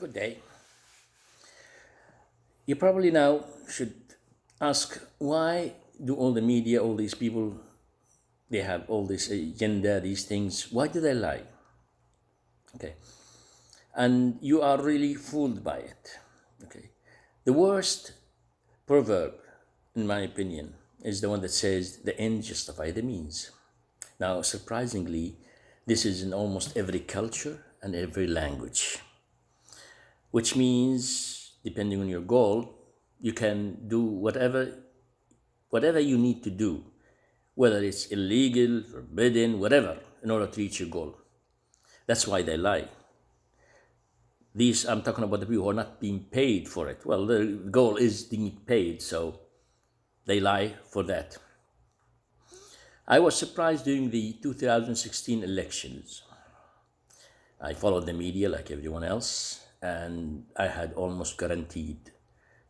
Good day. You probably now should ask, why do all the media, all these people, they have all this agenda, these things, why do they lie? Okay. And you are really fooled by it. Okay. The worst proverb, in my opinion, is the one that says the ends justify the means. Now, surprisingly, this is in almost every culture and every language, which means, depending on your goal, you can do whatever you need to do, whether it's illegal, forbidden, whatever, in order to reach your goal. That's why they lie. I'm talking about the people who are not being paid for it. Well, the goal is being paid, so they lie for that. I was surprised during the 2016 elections. I followed the media like everyone else, and I had almost guaranteed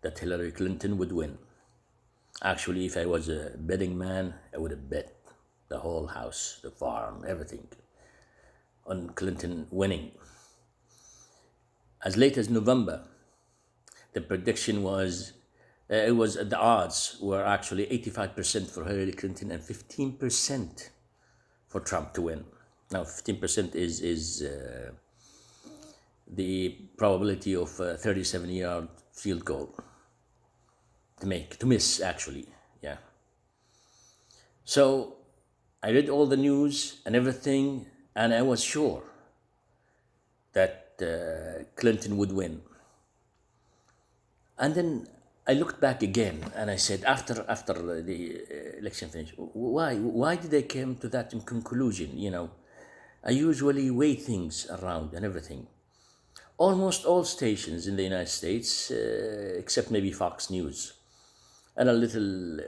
that Hillary Clinton would win. Actually, if I was a betting man, I would have bet the whole house, the farm, everything on Clinton winning. As late as November, the prediction was, the odds were actually 85% for Hillary Clinton and 15% for Trump to win. Now, 15% is the probability of a 37-yard field goal to miss, actually, yeah. So I read all the news and everything, and I was sure that Clinton would win. And then I looked back again, and I said, after the election finished, why did they come to that conclusion? I usually weigh things around and everything. Almost all stations in the United States, except maybe Fox News, and a little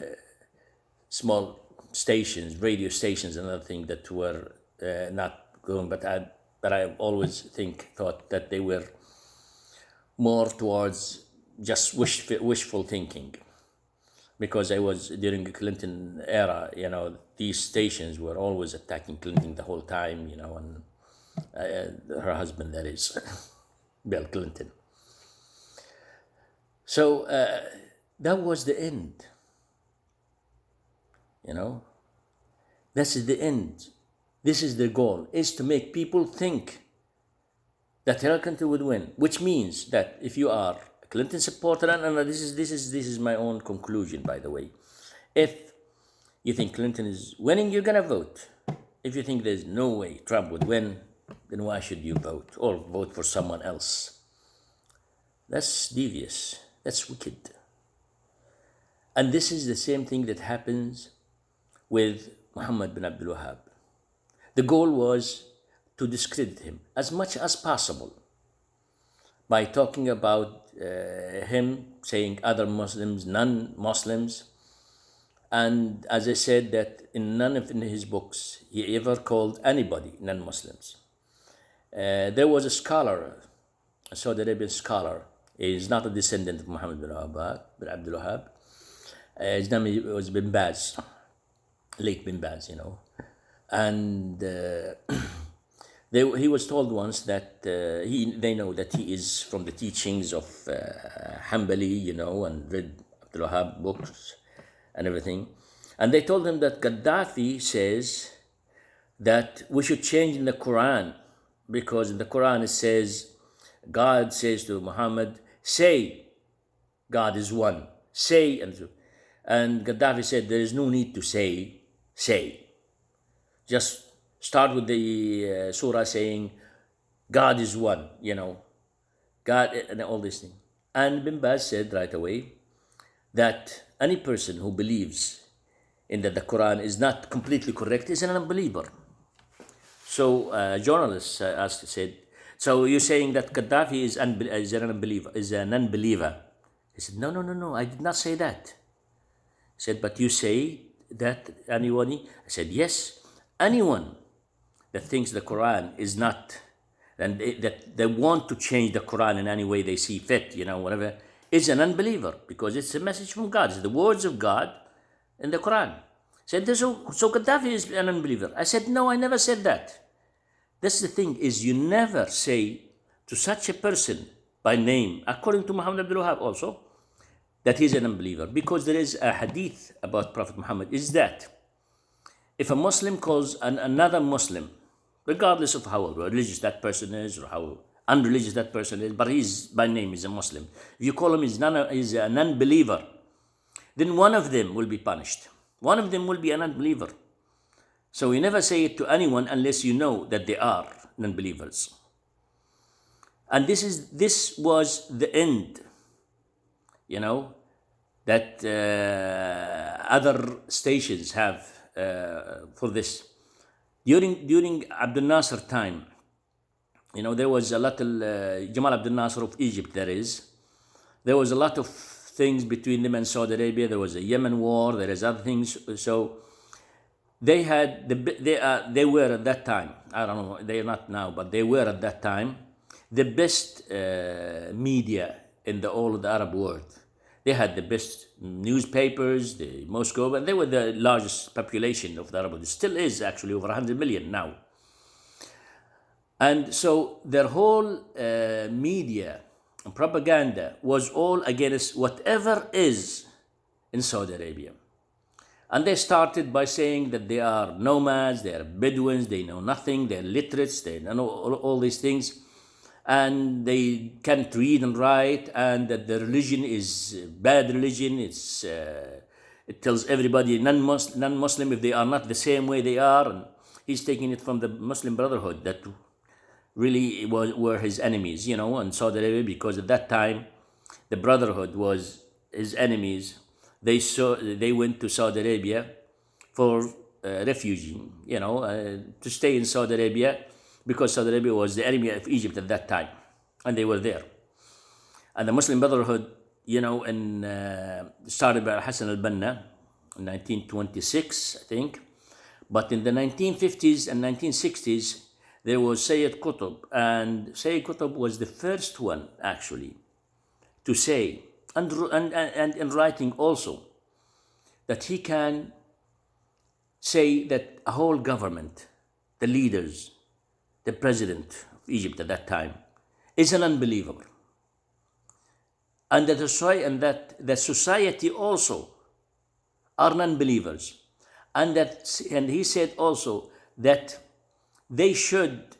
small stations, radio stations, another thing that were not going, but I always thought that they were more towards just wishful thinking, because I was during the Clinton era. These stations were always attacking Clinton the whole time, and her husband, that is, Bill Clinton. So that was the end. This is the end. This is the goal, is to make people think that Hillary Clinton would win, which means that if you are a Clinton supporter, and this is my own conclusion, by the way. If you think Clinton is winning, you're gonna vote. If you think there's no way Trump would win, then why should you vote, or vote for someone else? That's devious. That's wicked. And this is the same thing that happens with Muhammad bin Abdulwahhab. The goal was to discredit him as much as possible by talking about him, saying other Muslims, non-Muslims. And as I said, that in none of his books he ever called anybody non-Muslims. There was a scholar, a Saudi Arabian scholar. He is not a descendant of Muhammad bin Abdulwahhab. His name was Bin Baz, late Bin Baz, And he was told once that they know that he is from the teachings of Hanbali, and read Abdulwahhab books and everything. And they told him that Gaddafi says that we should change in the Quran, because in the Quran it says, God says to Muhammad, say God is one. Say, and Gaddafi said there is no need to say. Just start with the surah saying God is one, God, and all these things. And Bin Baz said right away that any person who believes in that the Quran is not completely correct is an unbeliever. So a journalist said, so you're saying that Gaddafi is an unbeliever? He said, no, I did not say that. He said, but you say that anyone? I said, yes, anyone that thinks the Quran is not, and that they want to change the Quran in any way they see fit, whatever, is an unbeliever, because it's a message from God. It's the words of God in the Quran. Said, so Gaddafi is an unbeliever. I said, no, I never said that. That's the thing, is you never say to such a person by name, according to Muhammad Abdulwahhab also, that he's an unbeliever. Because there is a hadith about Prophet Muhammad, is that if a Muslim calls another Muslim, regardless of how religious that person is or how unreligious that person is, but he's by name is a Muslim, if you call him is an unbeliever, then one of them will be punished. One of them will be an unbeliever. So you never say it to anyone unless you know that they are non-believers. And this was the end, that other stations have for this. During Abdul Nasser time, there was a lot of Jamal Abdel Nasser of Egypt. There was a lot of things between them and Saudi Arabia. There was a Yemen war. There is other things. So they were at that time. I don't know. They are not now, but they were at that time the best media in the all of the Arab world. They had the best newspapers, the most global. They were the largest population of the Arab world. It still is actually over 100 million now. And so their whole media and propaganda was all against whatever is in Saudi Arabia. And they started by saying that they are nomads, they are Bedouins, they know nothing, they're literates, they know all these things. And they can't read and write, and that the religion is bad religion. It tells everybody, non-Muslim, if they are not the same way they are. And he's taking it from the Muslim Brotherhood that really were his enemies, in Saudi Arabia, because at that time the Brotherhood was his enemies. They went to Saudi Arabia for refugee, to stay in Saudi Arabia, because Saudi Arabia was the enemy of Egypt at that time, and they were there. And the Muslim Brotherhood, started by Hassan al-Banna in 1926, I think. But in the 1950s and 1960s, there was Sayyid Qutb, and Sayyid Qutb was the first one, actually, to say, and in writing also, that he can say that a whole government, the leaders, the president of Egypt at that time, is an unbeliever. And that the society also are non-believers. And he said also that they should,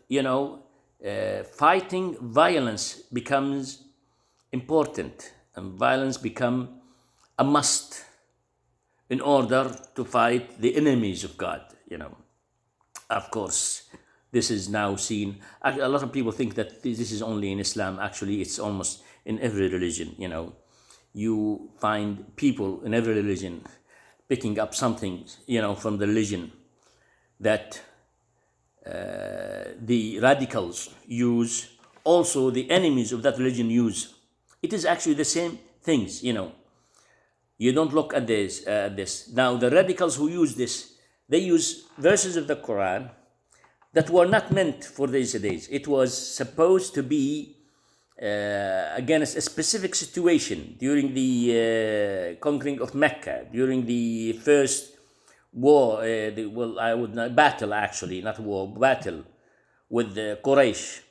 fighting violence becomes important, and violence become a must in order to fight the enemies of God, Of course, this is now seen. A lot of people think that this is only in Islam. Actually, it's almost in every religion, You find people in every religion picking up something, from the religion that the radicals use, also the enemies of that religion use. It is actually the same things, You don't look at this. Now, the radicals who use this, they use verses of the Quran that were not meant for these days. It was supposed to be against a specific situation during the conquering of Mecca, during the first war, battle actually, not war, battle with the Quraysh,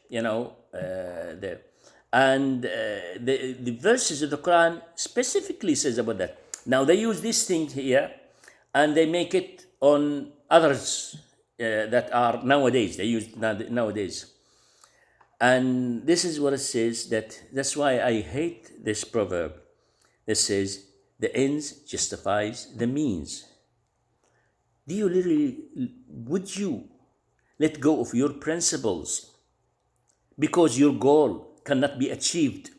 the verses of the Quran specifically says about that. Now they use this thing here, and they make it on others that are nowadays. They use nowadays, and this is what it says. That's why I hate this proverb that says the ends justifies the means. Do you would you let go of your principles because your goal cannot be achieved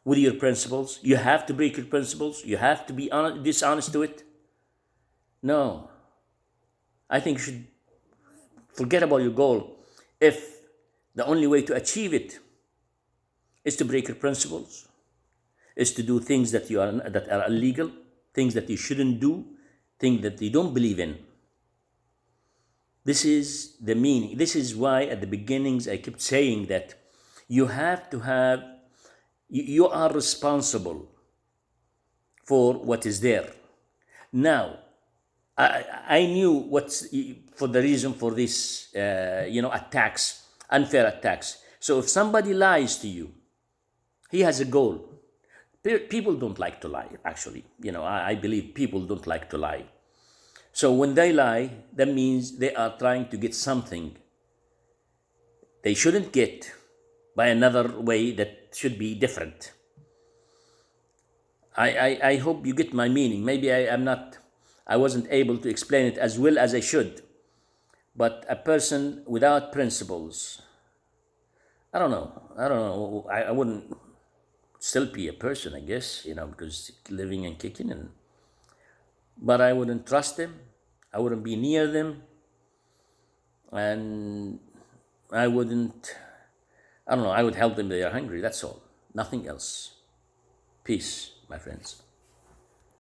with your principles? You have to break your principles. You have to be dishonest to it. No. I think you should forget about your goal if the only way to achieve it is to break your principles, is to do things that are illegal, things that you shouldn't do, things that you don't believe in. This is the meaning. This is why at the beginnings I kept saying that you are responsible for what is there. Now, I knew what's for the reason for this, attacks, unfair attacks. So if somebody lies to you, He has a goal. People don't like to lie, actually. I believe people don't like to lie. So when they lie, that means they are trying to get something they shouldn't get by another way that should be different. I hope you get my meaning. Maybe I wasn't able to explain it as well as I should. But a person without principles, I don't know. I wouldn't still be a person, I guess, because living and kicking, but I wouldn't trust them. I wouldn't be near them, and I wouldn't. I don't know. I would help them if they are hungry. That's all. Nothing else. Peace, my friends.